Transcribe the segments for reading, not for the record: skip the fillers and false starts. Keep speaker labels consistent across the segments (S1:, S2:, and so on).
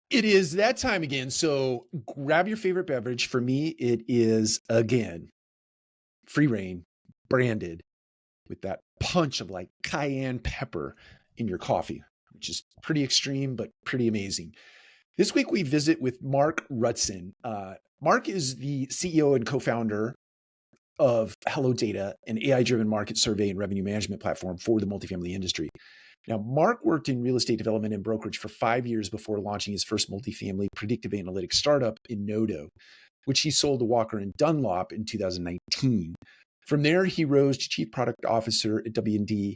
S1: It is that time again. So grab your favorite beverage. For me, it is again free reign, branded with that punch of like cayenne pepper in your coffee, which is pretty extreme, but pretty amazing. This week we visit with Marc Rutzen. Marc is the CEO and co-founder of HelloData, an AI-driven market survey and revenue management platform for the multifamily industry. Now, Marc worked in real estate development and brokerage for 5 years before launching his first multifamily predictive analytics startup in Nodo, which he sold to Walker and Dunlop in 2019. From there, he rose to chief product officer at W&D,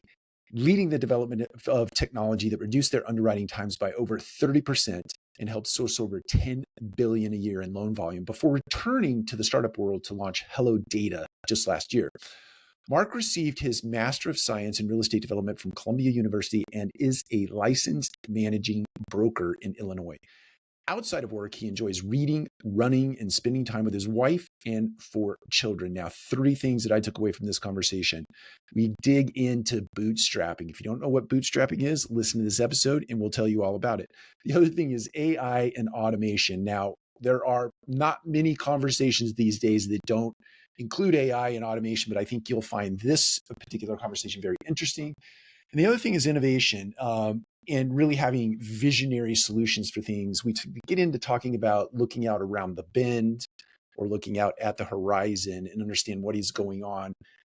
S1: leading the development of technology that reduced their underwriting times by over 30% and helped source over 10 billion a year in loan volume before returning to the startup world to launch Hello Data just last year. Marc received his Master of Science in Real Estate Development from Columbia University and is a licensed managing broker in Illinois. Outside of work, he enjoys reading, running, and spending time with his wife and 4 children. Now, 3 things that I took away from this conversation. We dig into bootstrapping. If you don't know what bootstrapping is, listen to this episode and we'll tell you all about it. The other thing is AI and automation. Now, there are not many conversations these days that don't include AI and automation, but I think you'll find this particular conversation very interesting. And the other thing is innovation. And really having visionary solutions for things. We get into talking about looking out around the bend or looking out at the horizon and understand what is going on,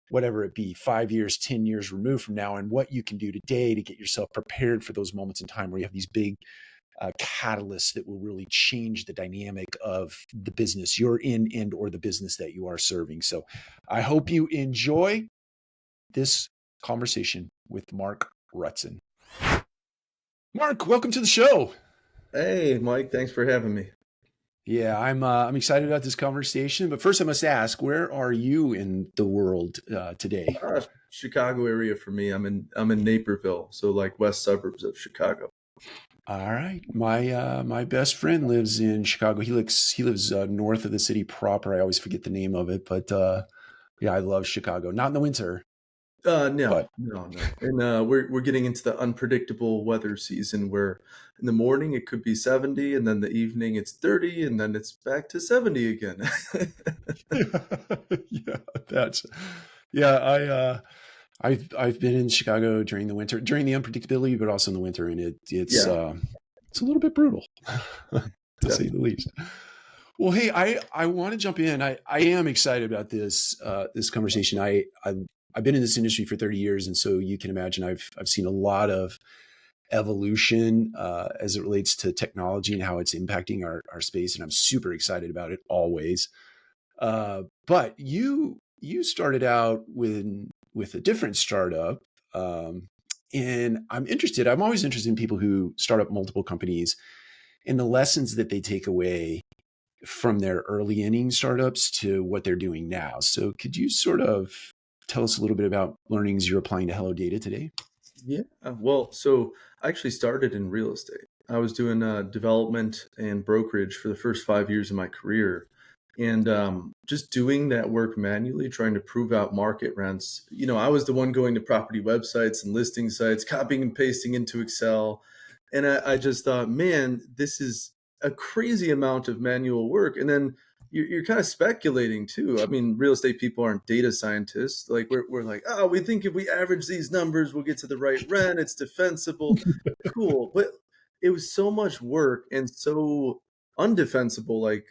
S1: whatever it be, 5 years, 10 years removed from now, and what you can do today to get yourself prepared for those moments in time where you have these big catalysts that will really change the dynamic of the business you're in and or the business that you are serving. So I hope you enjoy this conversation with Marc Rutzen. Marc, welcome to the show.
S2: Hey, Mike, thanks for having me.
S1: Yeah, I'm excited about this conversation. But first, I must ask, where are you in the world today?
S2: Chicago area for me. I'm in Naperville, so like west suburbs of Chicago.
S1: All right, my best friend lives in Chicago. He lives north of the city proper. I always forget the name of it, but yeah, I love Chicago. Not in the winter,
S2: No,
S1: but
S2: no, no. And we're getting into the unpredictable weather season where in the morning it could be 70, and then the evening it's 30, and then it's back to 70 again.
S1: yeah, that's yeah. I've been in Chicago during the winter, during the unpredictability, but also in the winter, and
S2: Yeah,
S1: it's a little bit brutal, to say the
S2: definitely.
S1: least. Well, hey, I want to jump in. I am excited about this conversation. I've been in this industry for 30 years, and so you can imagine I've seen a lot of evolution as it relates to technology and how it's impacting our space, and I'm super excited about it always. But you started out with a different startup, um, and I'm interested. I'm always interested in people who start up multiple companies and the lessons that they take away from their early inning startups to what they're doing now. So, could you sort of tell us a little bit about learnings you're applying to Hello Data today?
S2: Yeah. Well, so I actually started in real estate. I was doing development and brokerage for the first 5 years of my career. And just doing that work manually, trying to prove out market rents. I was the one going to property websites and listing sites, copying and pasting into Excel. And I just thought, man, this is a crazy amount of manual work. And then you're kind of speculating too. I mean, real estate people aren't data scientists. Like we're like, oh, we think if we average these numbers, we'll get to the right rent. It's defensible. Cool. But it was so much work and so undefensible, like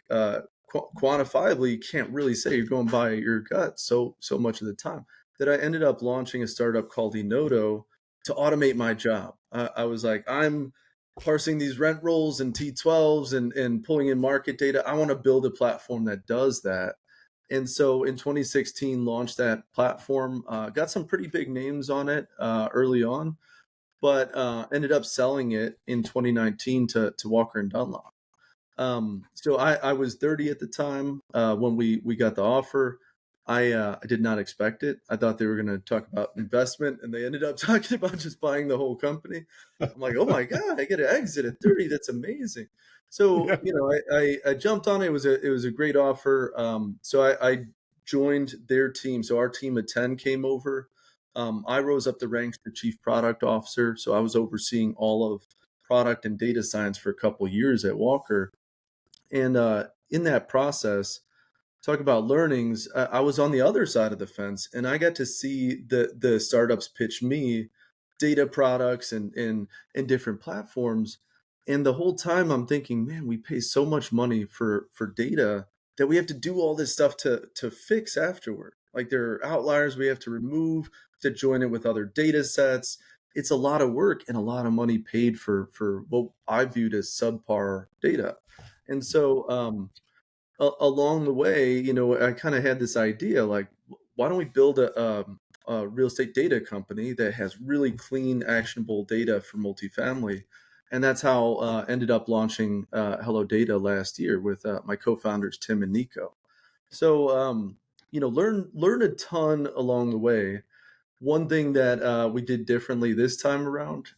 S2: quantifiably, you can't really say you're going by your gut so much of the time that I ended up launching a startup called Enodo to automate my job. I was like, I'm parsing these rent rolls and T12s and pulling in market data. I want to build a platform that does that. And so in 2016, launched that platform. Got some pretty big names on it early on, but ended up selling it in 2019 to Walker and Dunlop. So I was 30 at the time when we got the offer. I did not expect it. I thought they were going to talk about investment, and they ended up talking about just buying the whole company. I'm like, oh my god, I get to exit at 30. That's amazing. So
S1: Yeah.
S2: I jumped on it. It was a great offer. So I joined their team. So our team of 10 came over. I rose up the ranks to chief product officer. So I was overseeing all of product and data science for a couple years at Walker. And in that process, talk about learnings. I was on the other side of the fence, and I got to see the startups pitch me data products and different platforms. And the whole time I'm thinking, man, we pay so much money for data that we have to do all this stuff to fix afterward. Like there are outliers we have to remove to join it with other data sets. It's a lot of work and a lot of money paid for what I viewed as subpar data. And so along the way, I kind of had this idea like, why don't we build a real estate data company that has really clean, actionable data for multifamily? And that's how ended up launching Hello Data last year with my co-founders Tim and Nico. So learn a ton along the way. One thing that we did differently this time around,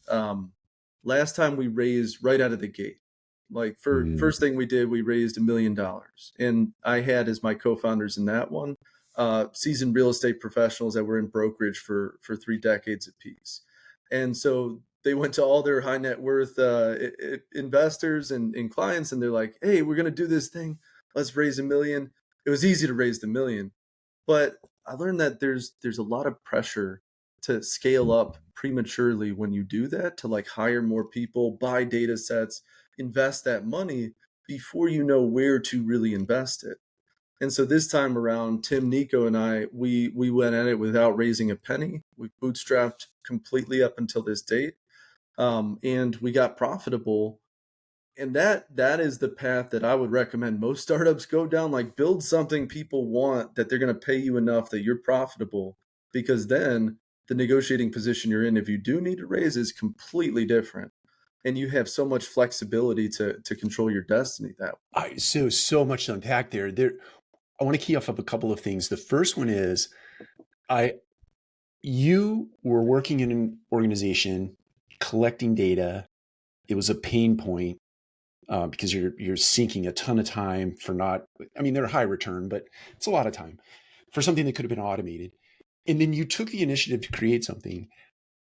S2: last time we raised right out of the gate. Like for
S1: Mm.
S2: first thing we did, we raised $1 million, and I had as my co-founders in that one, seasoned real estate professionals that were in brokerage for 3 decades apiece, and so they went to all their high net worth investors and clients, and they're like, "Hey, we're gonna do this thing. Let's raise 1 million." It was easy to raise the million, but I learned that there's a lot of pressure to scale up prematurely when you do that, to like hire more people, buy data sets, invest that money before you know where to really invest it. And so this time around, Tim, Nico, and I, we went at it without raising a penny. We bootstrapped completely up until this date, and we got profitable, and that is the path that I would recommend most startups go down. Like build something people want that they're going to pay you enough that you're profitable, because then the negotiating position you're in, if you do need to raise, is completely different. And you have so much flexibility to control your destiny that way.
S1: So much to unpack there. I want to key off of a couple of things. The first one is I you were working in an organization collecting data. It was a pain point because you're sinking a ton of time for not. I mean, they're high return, but it's a lot of time for something that could have been automated. And then you took the initiative to create something.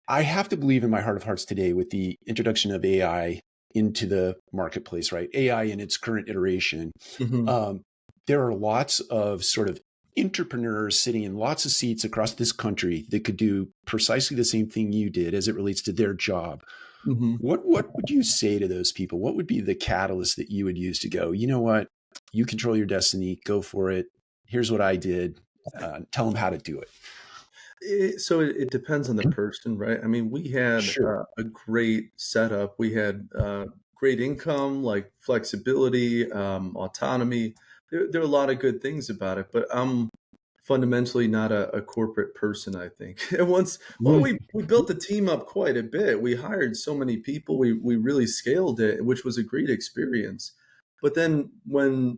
S1: I have to believe in my heart of hearts today with the introduction of AI into the marketplace, right? AI in its current iteration.
S2: Mhm.
S1: Um, there are lots of sort of entrepreneurs sitting in lots of seats across this country that could do precisely the same thing you did as it relates to their job.
S2: Mhm.
S1: What would you say to those people? What would be the catalyst that you would use to go, you know what? You control your destiny, go for it. Here's what I did. Tell them how to do it.
S2: So it depends on the person, right? I mean, we had
S1: Sure.
S2: a great setup. We had great income, like flexibility, autonomy. There are a lot of good things about it, but I'm fundamentally not a corporate person, I think. And well,
S1: Mm.
S2: we built the team up quite a bit. We hired so many people. We really scaled it, which was a great experience. But then when,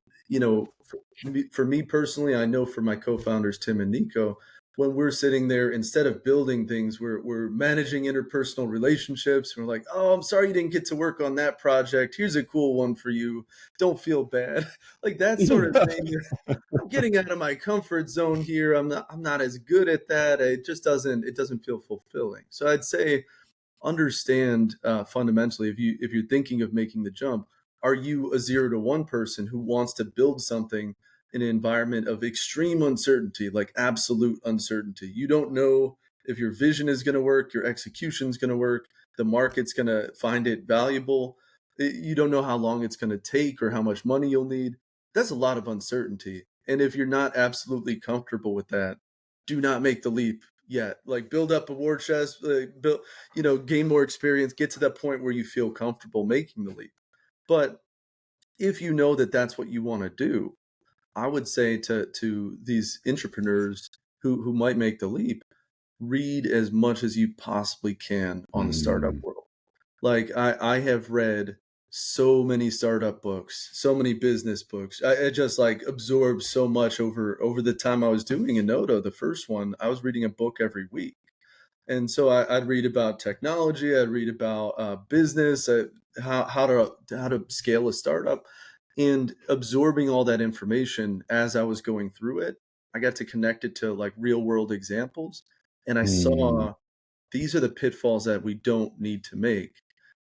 S2: for me personally, I know for my co-founders, Tim and Nico, when we're sitting there, instead of building things, we're managing interpersonal relationships. And we're like, oh, I'm sorry you didn't get to work on that project. Here's a cool one for you. Don't feel bad. Like that sort of thing. I'm getting out of my comfort zone here. I'm not as good at that. It doesn't feel fulfilling. So I'd say understand fundamentally, if you're thinking of making the jump, are you a 0 to 1 person who wants to build something in an environment of extreme uncertainty, like absolute uncertainty? You don't know if your vision is going to work, your execution is going to work, the market's going to find it valuable. You don't know how long it's going to take or how much money you'll need. That's a lot of uncertainty, and if you're not absolutely comfortable with that, do not make the leap yet. Like build up a war chest, build, gain more experience, get to that point where you feel comfortable making the leap. But if you know that that's what you want to do, I would say to these entrepreneurs who might make the leap, read as much as you possibly can on the startup
S1: Mm.
S2: world. Like I have read so many startup books, so many business books. I just like absorbed so much over the time I was doing Enodo. The first one, I was reading a book every week. And so I'd read about technology, I'd read about business, how to scale a startup, and absorbing all that information as I was going through it. I got to connect it to like real world examples, and I
S1: Mm.
S2: saw these are the pitfalls that we don't need to make.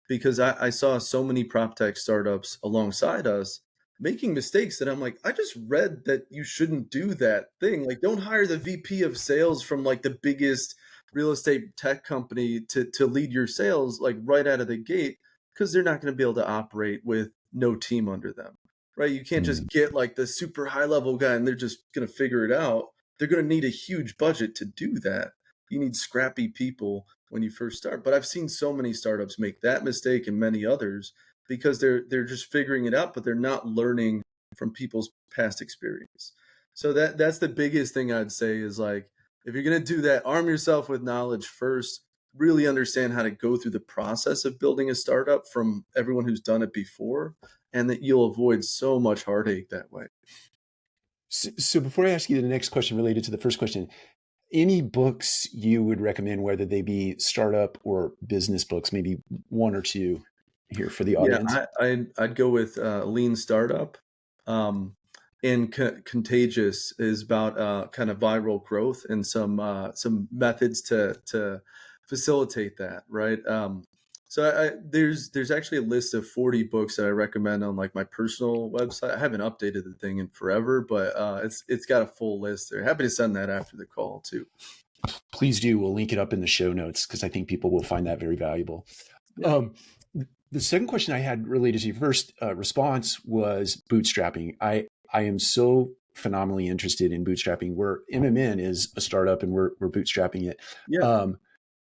S2: because I saw so many prop tech startups alongside us making mistakes that I'm like, I just read that you shouldn't do that thing. Like, don't hire the VP of sales from like the biggest real estate tech company to lead your sales like right out of the gate, because they're not going to be able to operate with no team under them. Right? You can't
S1: Mm.
S2: just get like the super high level guy and they're just going to figure it out. They're going to need a huge budget to do that. You need scrappy people when you first start. But I've seen so many startups make that mistake and many others because they're just figuring it out, but they're not learning from people's past experience. So that's the biggest thing I'd say is like, if you're gonna do that, arm yourself with knowledge first, really understand how to go through the process of building a startup from everyone who's done it before, and that you'll avoid so much heartache that way.
S1: So before I ask you the next question related to the first question, any books you would recommend, whether they be startup or business books, maybe one or two here for the
S2: Yeah,
S1: audience?
S2: I'd go with Lean Startup, um, and Contagious is about kind of viral growth and some methods to facilitate that, right? So there's actually a list of 40 books that I recommend on like my personal website. I haven't updated the thing in forever, but it's got a full list there. Happy to send that after the call too.
S1: Please do. We'll link it up in the show notes because I think people will find that very valuable.
S2: Yeah,
S1: Um, the second question I had related to your first response was bootstrapping. I am so phenomenally interested in bootstrapping. Where MMN is a startup and we're bootstrapping it.
S2: yeah.
S1: Um,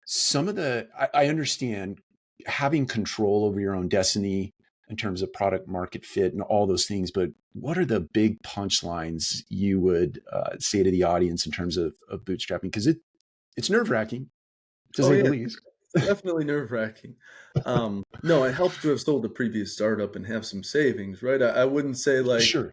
S1: some of I understand having control over your own destiny in terms of product market fit and all those things, but what are the big punchlines you would say to the audience in terms of bootstrapping? Because it's nerve wracking to
S2: Oh
S1: say the
S2: yeah,
S1: least.
S2: definitely nerve-wracking. No, it helps to have sold a previous startup and have some savings, right? I wouldn't say like,
S1: Sure.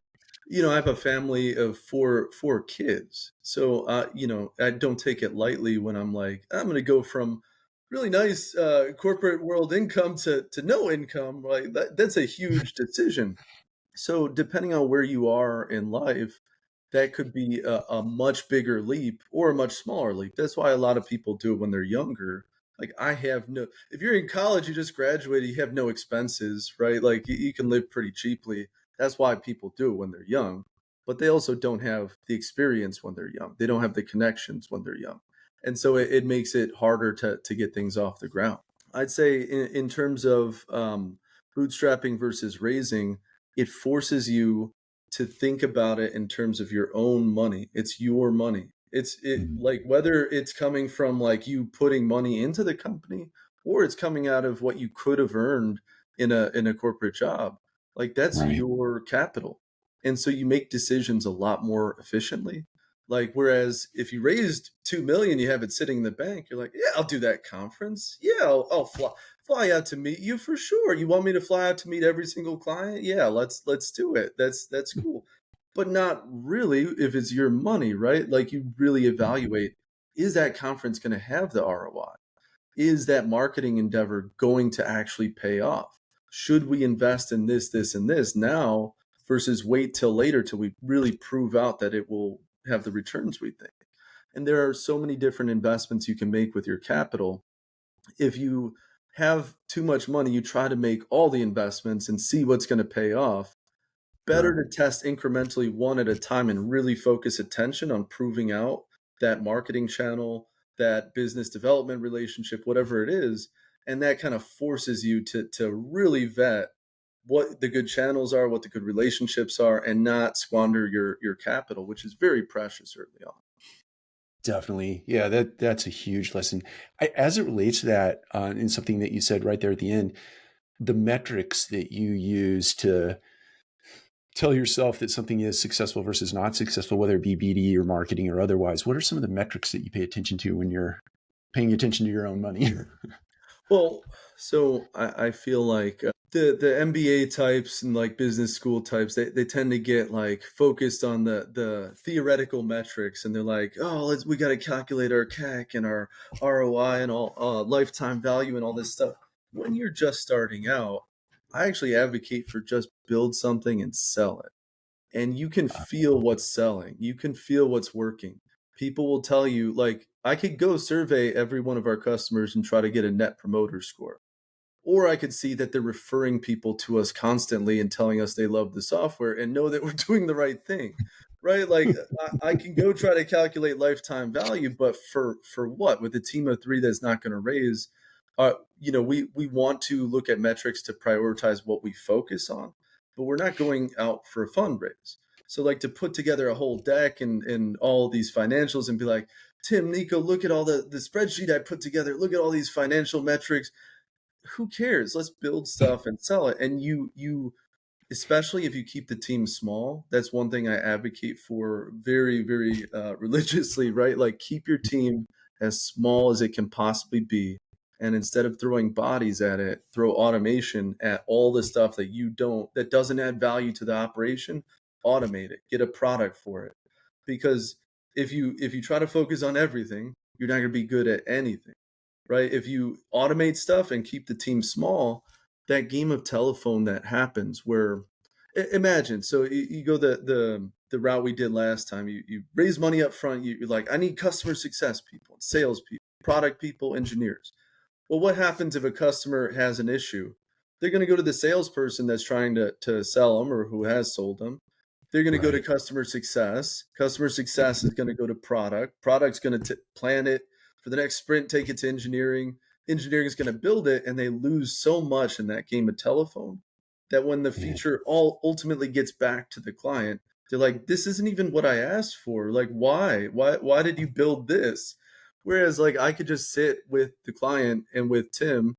S2: I have a family of four kids, so I don't take it lightly when I'm like, I'm going to go from really nice corporate world income to no income. Like that's a huge decision. So depending on where you are in life, that could be a much bigger leap or a much smaller leap. That's why a lot of people do it when they're younger. Like I have no, if you're in college, you just graduated, you have no expenses, right? Like you can live pretty cheaply. That's why people do it when they're young, but they also don't have the experience when they're young. They don't have the connections when they're young. And so it makes it harder to get things off the ground. I'd say in terms of bootstrapping versus raising, it forces you to think about it in terms of your own money. It's your money. It
S1: Mhm.
S2: like whether it's coming from like you putting money into the company or it's coming out of what you could have earned in a corporate job. Like that's
S1: Right.
S2: your capital. And so you make decisions a lot more efficiently. Like whereas if you raised 2 million, you have it sitting in the bank, you're like, yeah, I'll do that conference. Yeah, I'll fly out to meet you for sure. You want me to fly out to meet every single client? Yeah, let's do it. That's cool. But not really if it's your money, right? Like you really evaluate, is that conference going to have the ROI? Is that marketing endeavor going to actually pay off? Should we invest in this, and this now versus wait till later till we really prove out that it will have the returns we think? And there are so many different investments you can make with your capital. If you have too much money, you try to make all the investments and see what's going to pay off. Better
S1: Sure.
S2: to test incrementally one at a time and really focus attention on proving out that marketing channel, that business development relationship, whatever it is. And that kind of forces you to really vet what the good channels are, what the good relationships are, and not squander your capital, which is very precious early on.
S1: Definitely. Yeah, that's a huge lesson. As it relates to that, and something that you said right there at the end, the metrics that you use to tell yourself that something is successful versus not successful, whether it be BD or marketing or otherwise, what are some of the metrics that you pay attention to when you're paying attention to your own money?
S2: Well, so I feel like the MBA types and like business school types, they tend to get like focused on the theoretical metrics, and they're like, oh, we got to calculate our CAC and our ROI and all lifetime value and all this stuff. When you're just starting out, I actually advocate for just build something and sell it, and you can feel what's selling. You can feel what's working. People will tell you, like, I could go survey every one of our customers and try to get a net promoter score. or I could see that they're referring people to us constantly and telling us they love the software and know that we're doing the right thing, right? Like I can go try to calculate lifetime value, but for what? With a team of three that's not going to raise, we want to look at metrics to prioritize what we focus on, but we're not going out for a fundraise. So like to put together a whole deck and all these financials and be like, Tim, Nico, look at all the spreadsheet I put together. Look at all these financial metrics. Who cares? Let's build stuff and sell it. And you especially if you keep the team small, that's one thing I advocate for very, very religiously, right? Like keep your team as small as it can possibly be. And instead of throwing bodies at it, throw automation at all the stuff that doesn't add value to the operation, automate it, get a product for it. Because if you try to focus on everything, you're not going to be good at anything, right? If you automate stuff and keep the team small, that game of telephone that happens where imagine, so you go the route we did last time. You raise money up front. You're like, I need customer success people, sales people, product people, engineers. Well, what happens if a customer has an issue? They're going to go to the salesperson that's trying to sell them or who has sold them. They're going to go to
S1: Right.
S2: customer success. Customer success is going to go to product. Product's going to plan it for the next sprint, take it to engineering. Engineering is going to build it, and they lose so much in that game of telephone that when the
S1: Yeah.
S2: feature all ultimately gets back to the client, they're like, "This isn't even what I asked for. Like, why? Why did you build this?" Whereas, like, I could just sit with the client and with Tim,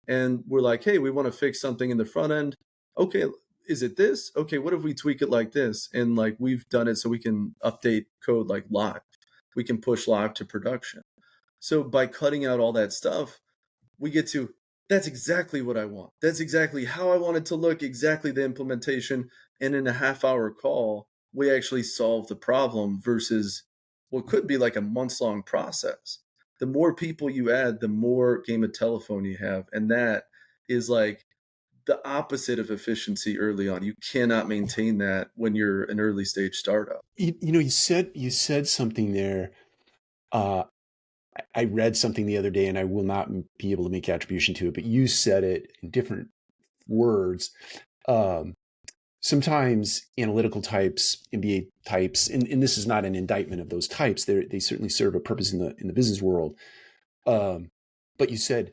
S2: and we're like, "Hey, we want to fix something in the front end. Okay, is it this? Okay, what if we tweak it like this?" And like we've done it so we can update code like live. We can push live to production. So by cutting out all that stuff, we get to that's exactly what I want. That's exactly how I want it to look, exactly the implementation. And in a half-hour call, we actually solve the problem versus what could be like a months long process. The more people you add, the more game of telephone you have. And that is like the opposite of efficiency early on. You cannot maintain that when you're an early stage startup.
S1: You said something there. Uh, I read something the other day, and I will not be able to make attribution to it, but you said it in different words. Um, Sometimes analytical types, MBA types, and this is not an indictment of those types. They certainly serve a purpose in the business world. Um, but you said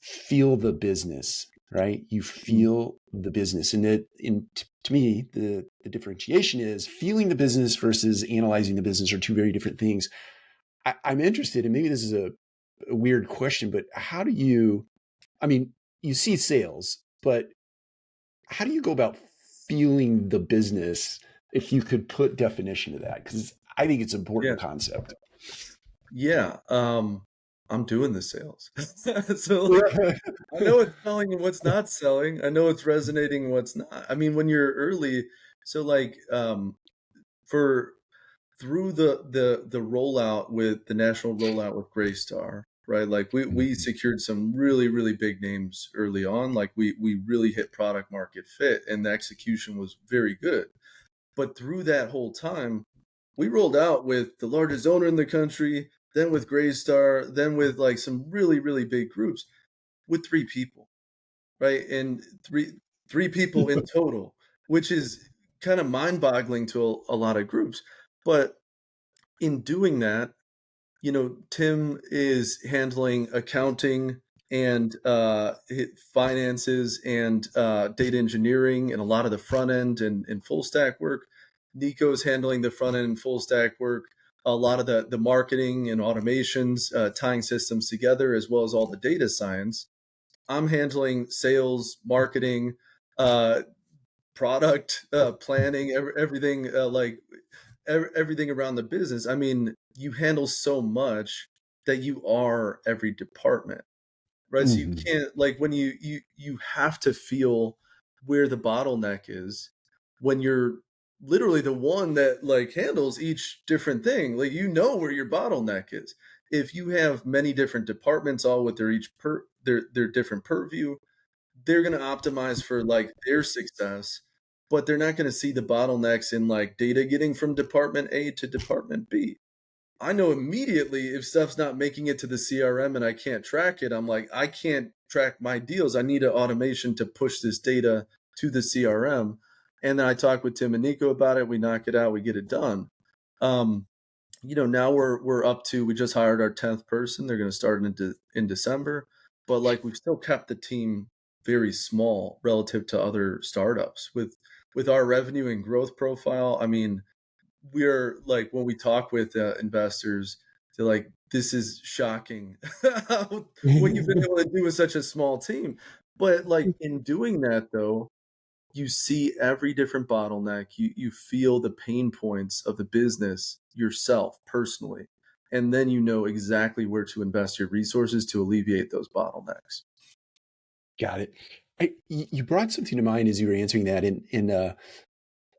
S1: feel the business, right? You
S2: Mm.
S1: feel the business, and to me, the differentiation is feeling the business versus analyzing the business are two very different things. I'm interested, and maybe this is a weird question, but how do you? I mean, you see sales, but how do you go about feeling the business? If you could put definition to that, because I think it's an
S2: Yeah.
S1: important concept.
S2: Yeah. I'm doing the sales. So like I know what's selling and what's not selling. I know what's resonating and what's not. I mean, when you're early, so like for through the rollout with the national rollout with Greystar, right? Like we
S1: Mhm.
S2: secured some really, really big names early on. Like we really hit product market fit and the execution was very good. But through that whole time, we rolled out with the largest owner in the country, then with Greystar, then with like some really, really big groups with three people, right? And three people in total, which is kind of mind-boggling to a lot of groups. But in doing that, Tim is handling accounting and finances and data engineering and a lot of the front end and full stack work. Nico's handling the front end and full stack work, a lot of the marketing and automations, tying systems together, as well as all the data science. I'm handling sales, marketing, uh, product planning, everything everything around the business. I mean, you handle so much that you are every department, right? So you
S1: Mhm.
S2: can't like when you have to feel where the bottleneck is when you're literally the one that like handles each different thing. Like you know where your bottleneck is. If you have many different departments all with their different purview, they're going to optimize for like their success, but they're not going to see the bottlenecks in like data getting from department A to department B. I know immediately if stuff's not making it to the CRM and I can't track it, I'm like, I can't track my deals. I need an automation to push this data to the CRM. And then I talk with Tim and Nico about it. We knock it out. We get it done. Um, now we're up to we just hired our 10th person. They're going to start in December, but like we've still kept the team very small relative to other startups with our revenue and growth profile. I mean, we're like when we talk with investors, they're like, "This is shocking what you've been able to do with such a small team." But like in doing that, though, you see every different bottleneck. You feel the pain points of the business yourself personally, and then you know exactly where to invest your resources to alleviate those bottlenecks.
S1: Got it. You brought something to mind as you were answering that.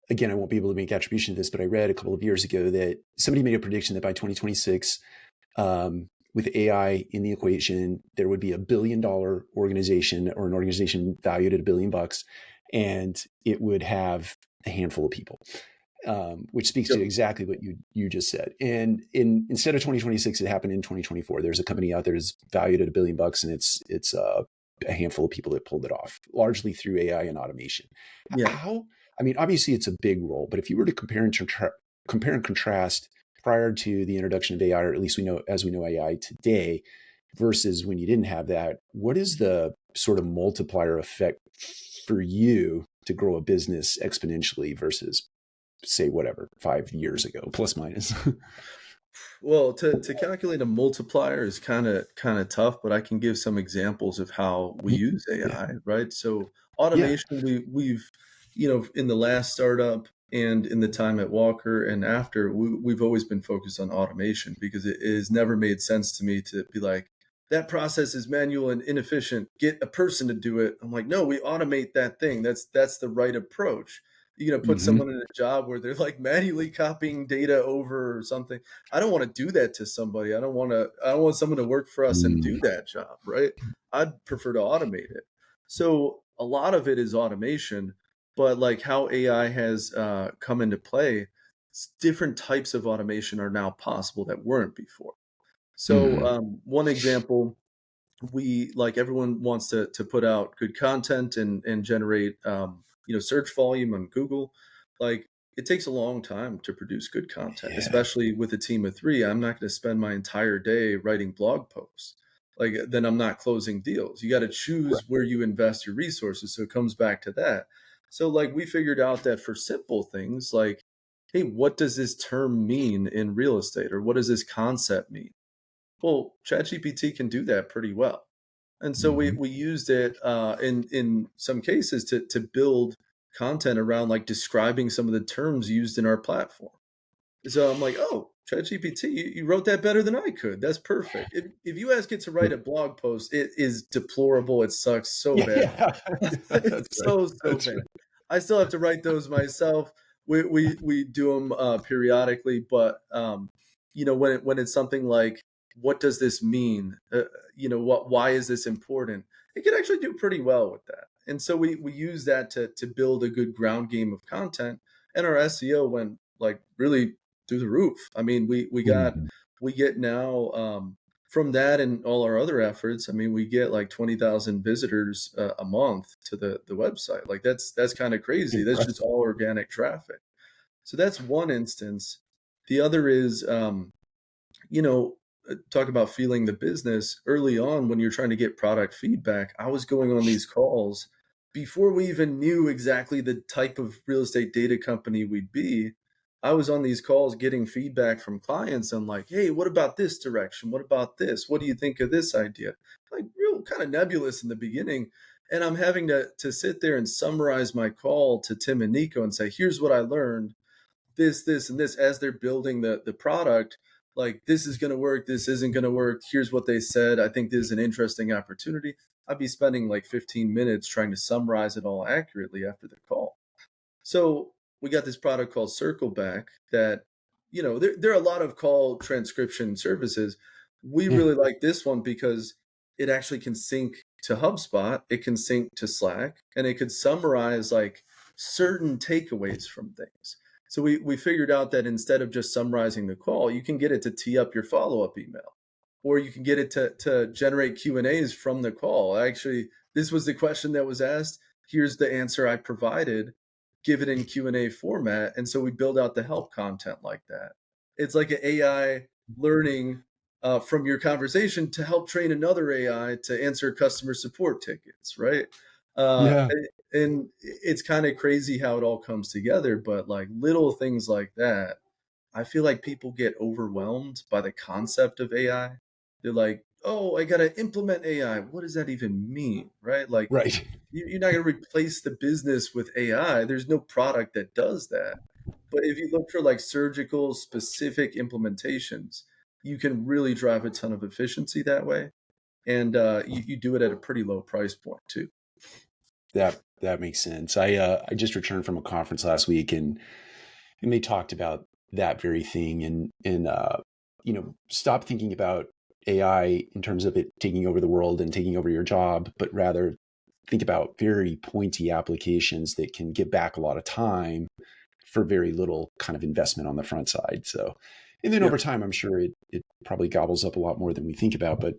S1: Again, I won't be able to make attribution to this, but I read a couple of years ago that somebody made a prediction that by 2026, with AI in the equation, there would be $1 billion organization or an organization valued at $1 billion, and it would have a handful of people, which speaks to
S2: Yep.
S1: exactly what you just said. And instead of 2026, it happened in 2024. There's a company out there that's valued at $1 billion, and it's a handful of people that pulled it off, largely through AI and automation.
S2: Yeah.
S1: How? I mean, obviously, it's a big role, but if you were to compare and contrast prior to the introduction of AI, or at least we know AI today, versus when you didn't have that, what is the sort of multiplier effect for you to grow a business exponentially versus, say, whatever, 5 years ago, plus minus?
S2: Well, to calculate a multiplier is kind of tough, but I can give some examples of how we use
S1: Yeah.
S2: AI, right? So
S1: Yeah.
S2: automation, we've in the last startup and in the time at Walker and after, we've always been focused on automation because it has never made sense to me to be like, that process is manual and inefficient. Get a person to do it. I'm like, no, we automate that thing. That's the right approach. You're gonna put
S1: Hmm.
S2: someone in a job where they're like manually copying data over or something. I don't want to do that to somebody. I don't want someone to work for us and do
S1: Mm.
S2: that job, right? I'd prefer to automate it. So a lot of it is automation, but like how AI has come into play, different types of automation are now possible that weren't before. So
S1: Hmm.
S2: one example, we like everyone wants to put out good content and generate search volume on Google. Like it takes a long time to produce good content,
S1: Yeah.
S2: especially with a team of three. I'm not going to spend my entire day writing blog posts. Like then I'm not closing deals. You got to
S1: Right.
S2: choose where you invest your resources. So it comes back to that. So like we figured out that for simple things like, hey, what does this term mean in real estate, or what does this concept mean? Well, ChatGPT can do that pretty well. And so we
S1: Hmm.
S2: we used it in some cases to build content around like describing some of the terms used in our platform. So I'm like, oh, ChatGPT, you wrote that better than I could. That's perfect. If you ask it to write a blog post, it is deplorable. It sucks so
S1: Yeah.
S2: bad.
S1: Yeah.
S2: It's
S1: That's right.
S2: so
S1: That's
S2: bad.
S1: right.
S2: I still have to write those myself. We do them periodically, but when it's something like, what does this mean? What? Why is this important? It can actually do pretty well with that. And so we use that to build a good ground game of content, and our SEO went like really through the roof. I mean,
S1: Mhm.
S2: we get now from that and all our other efforts, I mean, we get like 20,000 visitors a month to the website. Like that's kind of crazy. That's just
S1: Impressive.
S2: all organic traffic. So that's one instance. The other is, talk about feeling the business early on when you're trying to get product feedback. I was going on these calls before we even knew exactly the type of real estate data company we'd be. I was on these calls getting feedback from clients. I'm like, hey, what about this direction? What about this? What do you think of this idea? Like, real kind of nebulous in the beginning. And I'm having to sit there and summarize my call to Tim and Nico and say, here's what I learned, this, and this, as they're building the product. Like, this is going to work. This isn't going to work. Here's what they said. I think this is an interesting opportunity. I'd be spending like 15 minutes trying to summarize it all accurately after the call. So we got this product called Circleback that, there are a lot of call transcription services. We
S1: Yeah.
S2: really like this one because it actually can sync to HubSpot, it can sync to Slack, and it could summarize like certain takeaways from things. So we figured out that instead of just summarizing the call, you can get it to tee up your follow-up email. or you can get it to generate Q&As from the call. Actually, this was the question that was asked. Here's the answer I provided. Give it in Q&A format. And so we build out the help content like that. It's like an AI learning from your conversation to help train another AI to answer customer support tickets, right? Uh,
S1: Yeah.
S2: and it's kind of crazy how it all comes together, but like little things like that, I feel like people get overwhelmed by the concept of AI. They're like, "Oh, I gotta implement AI. What does that even mean?" Right? Like,
S1: Right.
S2: you're not gonna replace the business with AI. There's no product that does that. But if you look for like surgical, specific implementations, you can really drive a ton of efficiency that way, and you do it at a pretty low price point too.
S1: That makes sense. I just returned from a conference last week, and they talked about that very thing, and stop thinking about AI in terms of it taking over the world and taking over your job, but rather think about very pointy applications that can get back a lot of time for very little kind of investment on the front side. So, and then
S2: Yep.
S1: over time, I'm sure it probably gobbles up a lot more than we think about, but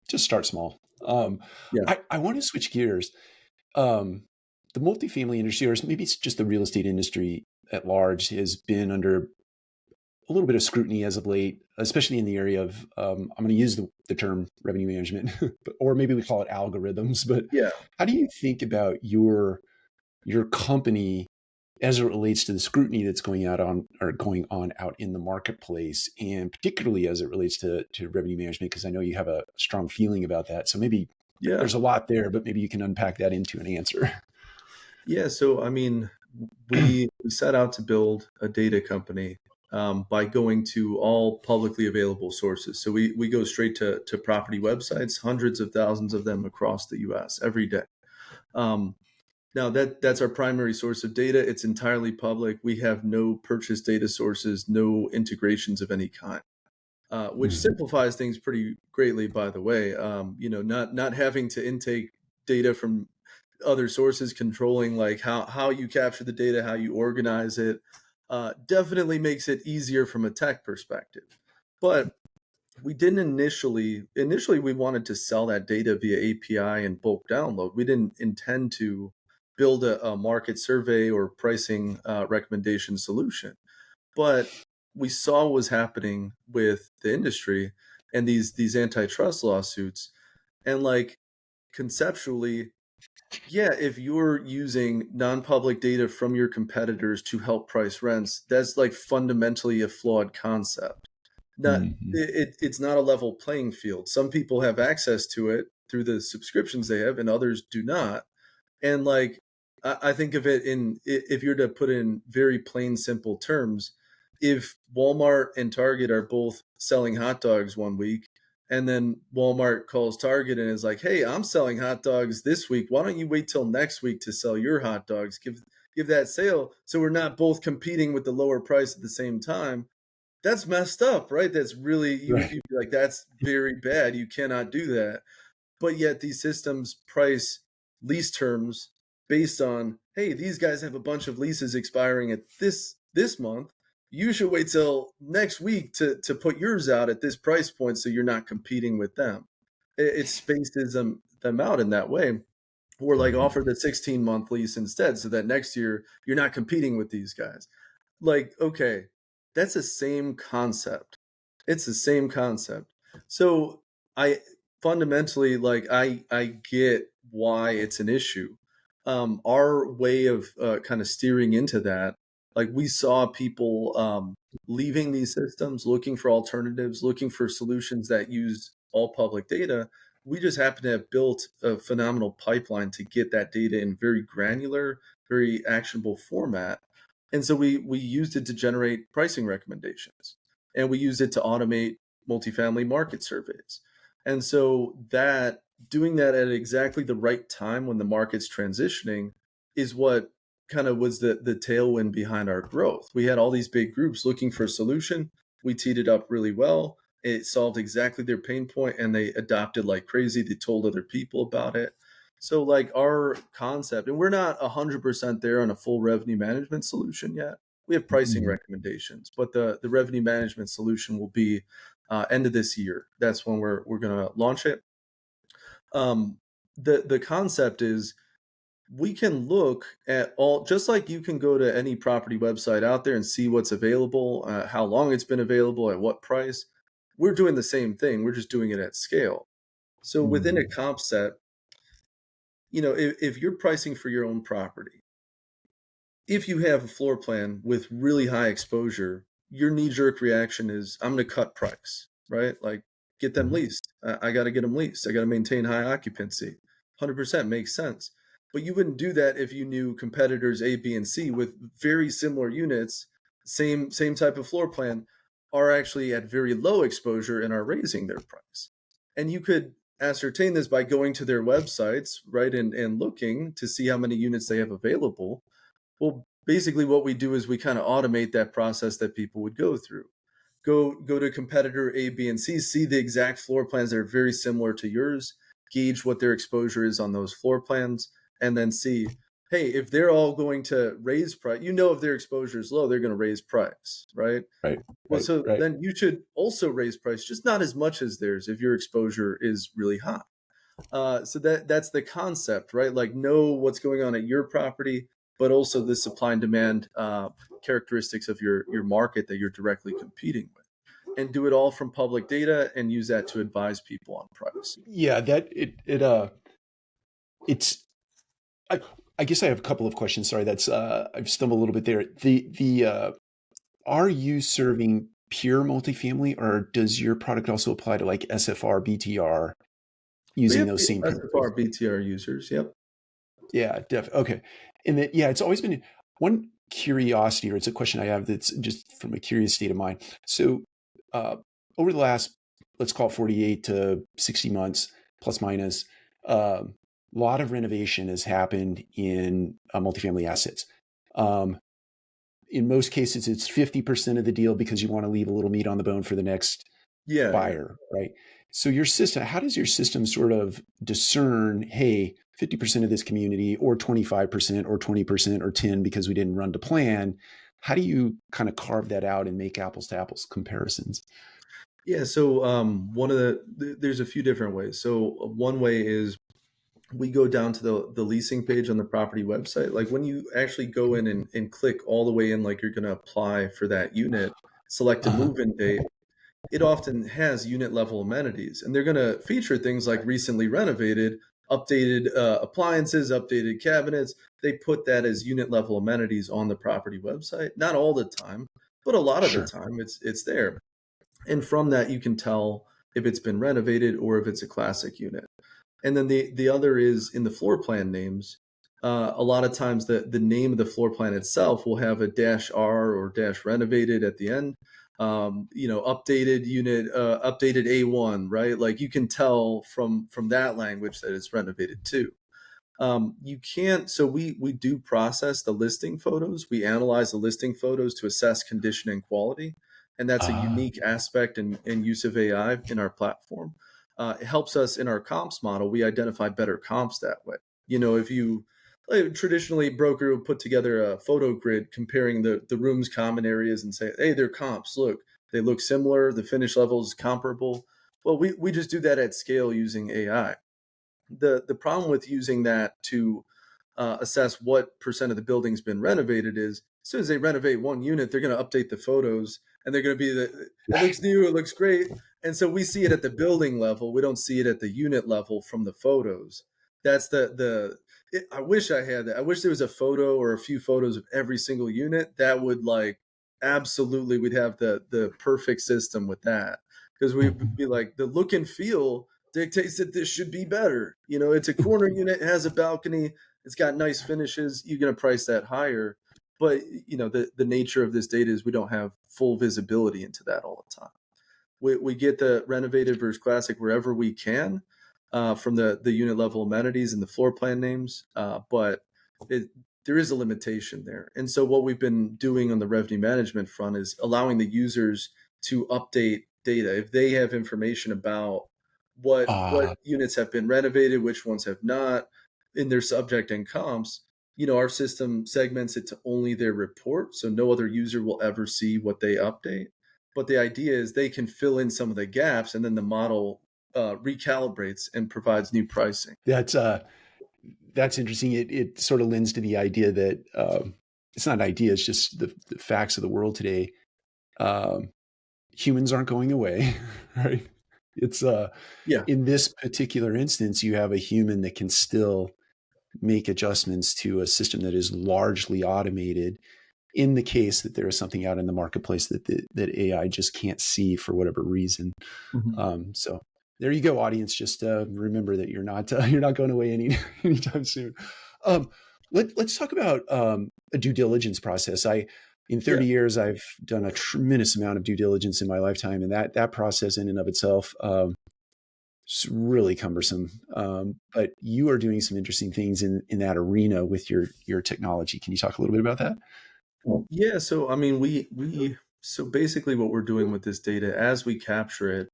S1: just start small.
S2: Yeah.
S1: I want to switch gears. Um, the multifamily industry, or maybe it's just the real estate industry at large, has been under a little bit of scrutiny as of late, especially in the area of, I'm going to use the term revenue management, or maybe we call it algorithms. But
S2: Yeah.
S1: how do you think about your company as it relates to the scrutiny that's going on out in the marketplace, and particularly as it relates to revenue management? Because I know you have a strong feeling about that. So maybe
S2: Yeah.
S1: there's a lot there, but maybe you can unpack that into an answer.
S2: Yeah, so I mean, we set out to build a data company by going to all publicly available sources. So we go straight to property websites, hundreds of thousands of them across the U.S. every day. Um, Now that's our primary source of data. It's entirely public. We have no purchase data sources, no integrations of any kind, which
S1: Mhm.
S2: simplifies things pretty greatly. By the way, not having to intake data from other sources, controlling like how you capture the data, how you organize it, definitely makes it easier from a tech perspective. But we didn't initially we wanted to sell that data via API and bulk download. We didn't intend to build a market survey or pricing recommendation solution. But we saw what was happening with the industry and these antitrust lawsuits, and like conceptually, yeah, if you're using non-public data from your competitors to help price rents, that's like fundamentally a flawed concept. Not
S1: Mhm.
S2: it's not a level playing field. Some people have access to it through the subscriptions they have, and others do not. And like I think of it in if you're to put in very plain, simple terms, if Walmart and Target are both selling hot dogs one week, and then Walmart calls Target and is like, "Hey, I'm selling hot dogs this week. Why don't you wait till next week to sell your hot dogs? Give that sale so we're not both competing with the lower price at the same time." That's messed up, right? That's really
S1: Right.
S2: you'd be like, "That's very bad. You cannot do that." But yet these systems price lease terms based on, hey, these guys have a bunch of leases expiring at this month. You should wait till next week to put yours out at this price point so you're not competing with them. It spaces them out in that way. Or like
S1: Mhm.
S2: offer the 16-month lease instead so that next year you're not competing with these guys. Like, okay, that's the same concept. It's the same concept. So I fundamentally like I get why it's an issue. Our way of kind of steering into that, like we saw people leaving these systems, looking for alternatives, looking for solutions that use all public data. We just happen to have built a phenomenal pipeline to get that data in very granular, very actionable format. And so we used it to generate pricing recommendations, and we used it to automate multifamily market surveys. And so that doing that at exactly the right time when the market's transitioning is what kind of was the tailwind behind our growth. We had all these big groups looking for a solution. We teed it up really well. It solved exactly their pain point and they adopted like crazy. They told other people about it. So like our concept, and we're not 100% there on a full revenue management solution yet. We have pricing
S1: Mhm.
S2: recommendations, but the revenue management solution will be end of this year. That's when we're going to launch it. Um, the concept is we can look at all, just like you can go to any property website out there and see what's available, how long it's been available, at what price. We're doing the same thing. We're just doing it at scale. So within a
S1: Mm,
S2: comp set, if you're pricing for your own property, if you have a floor plan with really high exposure, your knee jerk reaction is, I'm going to cut price, right? Like, get them
S1: mhm.
S2: leased. I got to get them leased. I got to maintain high occupancy. 100% makes sense. But you wouldn't do that if you knew competitors A, B, and C with very similar units, same type of floor plan, are actually at very low exposure and are raising their price. And you could ascertain this by going to their websites, right, and looking to see how many units they have available. Well, basically what we do is we kind of automate that process that people would go through. Go to competitor A, B, and C, see the exact floor plans that are very similar to yours, gauge what their exposure is on those floor plans, and then see, hey, if they're all going to raise price, if their exposure is low, they're going to raise price, right?
S1: Right,
S2: Well,
S1: right,
S2: so
S1: right.
S2: then you should also raise price, just not as much as theirs if your exposure is really high. So that's the concept, right? Like, know what's going on at your property, but also the supply and demand characteristics of your market that you're directly competing with, and do it all from public data and use that to advise people on price.
S1: Yeah, it's I, I guess I have a couple of questions. Sorry, that's I've stumbled a little bit there. Are you serving pure multifamily, or does your product also apply to like SFR, BTR
S2: We
S1: using
S2: have
S1: those same
S2: SFR
S1: principles?
S2: BTR users. Yep.
S1: Yeah, okay. And then yeah, it's always been one curiosity, or it's a question I have that's just from a curious state of mind. So uh, over the last, let's call it 48 to 60 months, plus minus, a lot of renovation has happened in multifamily assets. Um, in most cases, it's 50% of the deal because you want to leave a little meat on the bone for the next
S2: Yeah, yeah.
S1: buyer, right? So your system, how does your system sort of discern, hey, 50% of this community or 25% or 20% or 10 because we didn't run to plan? How do you kind of carve that out and make apples to apples comparisons?
S2: Yeah. So there's a few different ways. So one way is we go down to the leasing page on the property website. Like, when you actually go in and click all the way in, like you're going to apply for that unit, select a
S1: Uh-huh.
S2: move-in date, it often has unit level amenities, and they're going to feature things like recently renovated, updated appliances, updated cabinets. They put that as unit level amenities on the property website. Not all the time, but a lot of the
S1: Sure.
S2: time it's there. And from that, you can tell if it's been renovated or if it's a classic unit. And then the other is in the floor plan names. A lot of times the name of the floor plan itself will have a dash R or dash renovated at the end. Updated unit, updated A1, right? Like, you can tell from that language that it's renovated too. You can't. So we do process the listing photos. We analyze the listing photos to assess condition and quality, and that's a
S1: Ah,
S2: unique aspect and use of AI in our platform. It helps us in our comps model. We identify better comps that way. If you traditionally, broker would put together a photo grid comparing the room's common areas and say, hey, they're comps. Look, they look similar. The finish level is comparable. Well, we just do that at scale using AI. The problem with using that to assess what percent of the building's been renovated is, as soon as they renovate one unit, they're going to update the photos, and they're going to be it
S1: right.
S2: looks new, it looks great. And so we see it at the building level. We don't see it at the unit level from the photos. That's I wish I had that. I wish there was a photo or a few photos of every single unit. That would, like, absolutely, we'd have the perfect system with that, because we'd be like, the look and feel dictates that this should be better. It's a corner unit, it has a balcony, it's got nice finishes. You're going to price that higher. But the nature of this data is we don't have full visibility into that all the time. We get the renovated versus classic wherever we can, from the unit level amenities and the floor plan names. But there is a limitation there. And so what we've been doing on the revenue management front is allowing the users to update data. If they have information about what
S1: Ah,
S2: units have been renovated, which ones have not, in their subject and comps, our system segments it to only their report. So no other user will ever see what they update. but the idea is they can fill in some of the gaps, and then the model recalibrates and provides new pricing.
S1: That's that's interesting. It sort of lends to the idea that it's not an idea; it's just the facts of the world today. Um, Humans aren't going away, right? It's
S2: Yeah.
S1: in this particular instance, you have a human that can still make adjustments to a system that is largely automated. In the case that there is something out in the marketplace that AI just can't see for whatever reason.
S2: Mhm.
S1: So there you go, audience. Just remember that you're not you're not going away anytime soon. Um, let's talk about a due diligence process. In
S2: Yeah.
S1: 30 years, I've done a tremendous amount of due diligence in my lifetime, and that process in and of itself is really cumbersome. But you are doing some interesting things in that arena with your technology. Can you talk a little bit about that?
S2: Yeah, so I mean, we so basically what we're doing with this data as we capture it,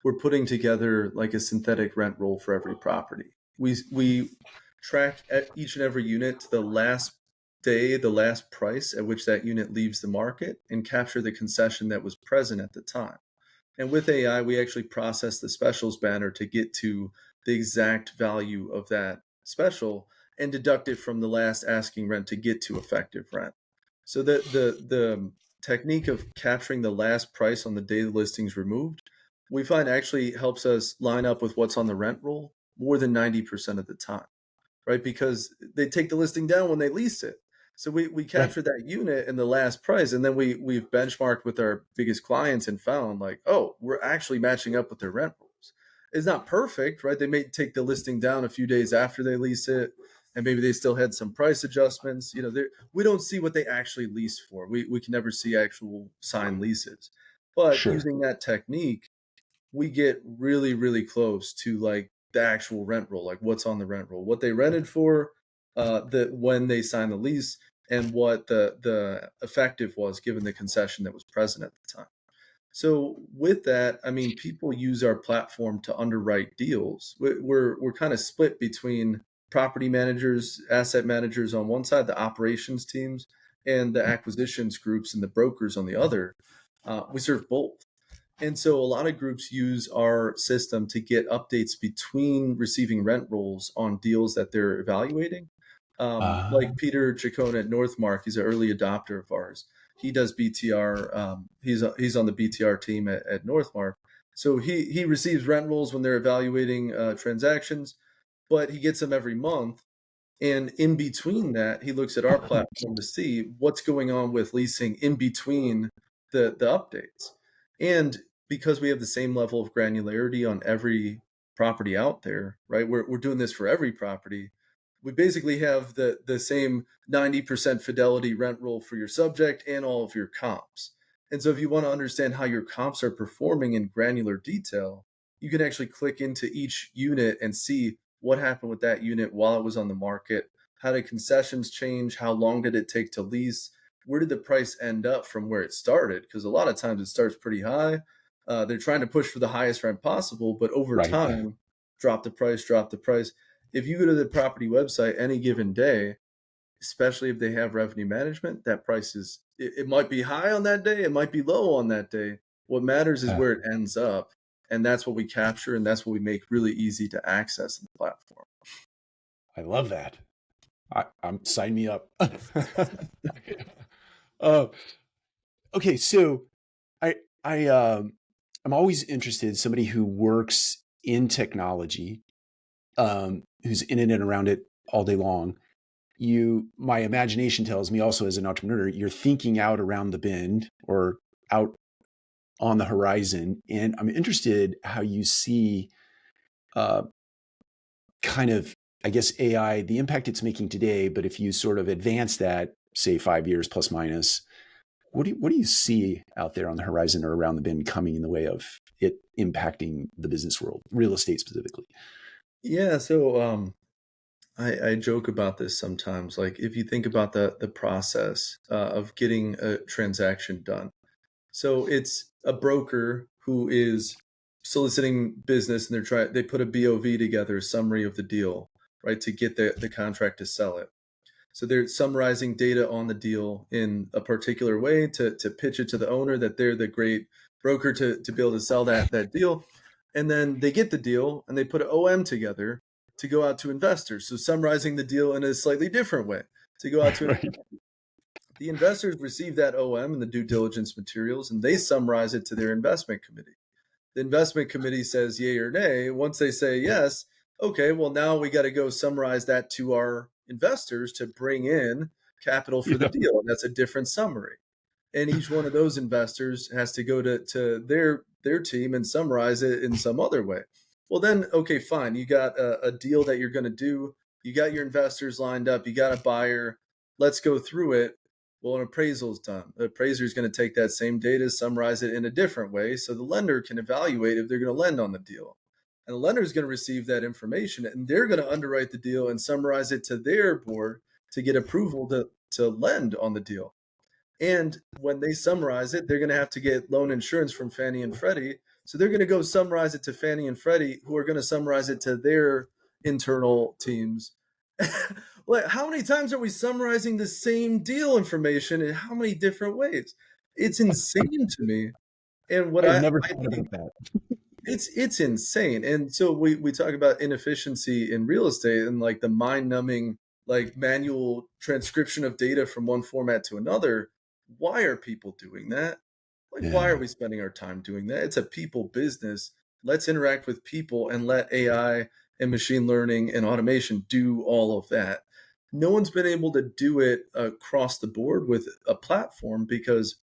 S2: we're putting together like a synthetic rent roll for every property. We track each and every unit to the last day, the last price at which that unit leaves the market, and capture the concession that was present at the time. And with AI, we actually process the specials banner to get to the exact value of that special and deduct it from the last asking rent to get to effective rent. So the technique of capturing the last price on the day the listing's removed, we find actually helps us line up with what's on the rent roll more than 90% of the time, right? Because they take the listing down when they lease it. So we
S1: Right,
S2: capture that unit in the last price, and then we've benchmarked with our biggest clients and found like, oh, we're actually matching up with their rent rolls. It's not perfect, right? They may take the listing down a few days after they lease it, and maybe they still had some price adjustments. We don't see what they actually lease for. We can never see actual signed leases. But
S1: sure.
S2: using that technique, we get really, really close to like the actual rent roll, like what's on the rent roll, what they rented for, when they signed the lease, and what the effective was given the concession that was present at the time. So with that, I mean, people use our platform to underwrite deals. We're kind of split between property managers, asset managers on one side, the operations teams, and the acquisitions groups and the brokers on the other. We serve both. And so a lot of groups use our system to get updates between receiving rent rolls on deals that they're evaluating.
S1: Uh,
S2: Like Peter Chacon at Northmark, he's an early adopter of ours. He does BTR. He's on the BTR team at Northmark. So he receives rent rolls when they're evaluating transactions, but he gets them every month. And in between that, he looks at our platform to see what's going on with leasing in between the updates. And because we have the same level of granularity on every property out there, right? We're doing this for every property. We basically have the same 90% fidelity rent roll for your subject and all of your comps. And so if you want to understand how your comps are performing in granular detail, you can actually click into each unit and see what happened with that unit while it was on the market. How did concessions change? How long did it take to lease? Where did the price end up from where it started? Because a lot of times it starts pretty high. They're trying to push for the highest rent possible, but over
S1: right.
S2: time, drop the price, drop the price. If you go to the property website any given day, especially if they have revenue management, that price it might be high on that day, it might be low on that day. What matters is
S1: Uh,
S2: where it ends up, and that's what we capture, and that's what we make really easy to access in the platform.
S1: I love that. I'm sign me up. uh, okay, so I I I'm always interested somebody who works in technology, who's in it and around it all day long. My imagination tells me also as an entrepreneur, you're thinking out around the bend or out on the horizon, and I'm interested how you see uh, kind of, I guess, AI, the impact it's making today, but if you sort of advance that, say 5 years plus minus, what do you see out there on the horizon or around the bend coming in the way of it impacting the business world, real estate specifically?
S2: Yeah, so I joke about this sometimes. Like if you think about the process of getting a transaction done, so it's a broker who is soliciting business, and they put a BOV together, a summary of the deal, right, to get the contract to sell it. So they're summarizing data on the deal in a particular way to pitch it to the owner that they're the great broker to be able to sell that deal. And then they get the deal and they put an OM together to go out to investors. So summarizing the deal in a slightly different way to go out to
S1: Right.
S2: the investors receive that OM and the due diligence materials, and they summarize it to their investment committee. The investment committee says yay or nay. Once they say yes, okay, well, now we got to go summarize that to our investors to bring in capital for the
S1: Yeah.
S2: deal. And that's a different summary. And each one of those investors has to go to their team and summarize it in some other way. Well, then, okay, fine. You got a deal that you're going to do. You got your investors lined up. You got a buyer. Let's go through it. Well, an appraisal's done. The appraiser is going to take that same data, summarize it in a different way so the lender can evaluate if they're going to lend on the deal. And the lender is going to receive that information and they're going to underwrite the deal and summarize it to their board to get approval to lend on the deal. And when they summarize it, they're going to have to get loan insurance from Fannie and Freddie. So they're going to go summarize it to Fannie and Freddie, who are going to summarize it to their internal teams. Like, how many times are we summarizing the same deal information in how many different ways? It's insane to me. And what
S1: I've
S2: I
S1: never thought
S2: think
S1: about that.
S2: it's insane. And so we talk about inefficiency in real estate and like the mind-numbing like manual transcription of data from one format to another. Why are people doing that? Like why are
S1: Yeah.
S2: we spending our time doing that? It's a people business. Let's interact with people and let AI and machine learning and automation do all of that. No one's been able to do it across the board with a platform because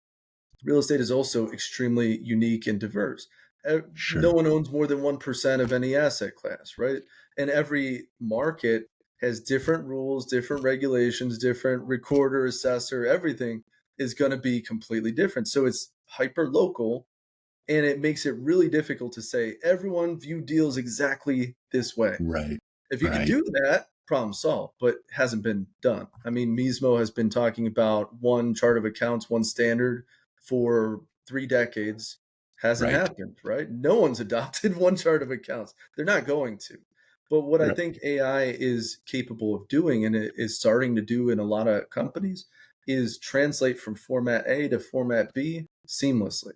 S2: real estate is also extremely unique and diverse. No
S1: Sure.
S2: one owns more than 1% of any asset class, right? And every market has different rules, different regulations, different recorder, assessor, everything is going to be completely different. So it's hyper local and it makes it really difficult to say everyone view deals exactly this way.
S1: Right.
S2: If you could
S1: Right.
S2: do that, problem solved, but hasn't been done. I mean, Mismo has been talking about one chart of accounts, one standard for 3 decades. Hasn't
S1: Right.
S2: happened, right? No one's adopted one chart of accounts. They're not going to. But what I
S1: Right.
S2: think AI is capable of doing, and it is starting to do in a lot of companies, is translate from format A to format B seamlessly.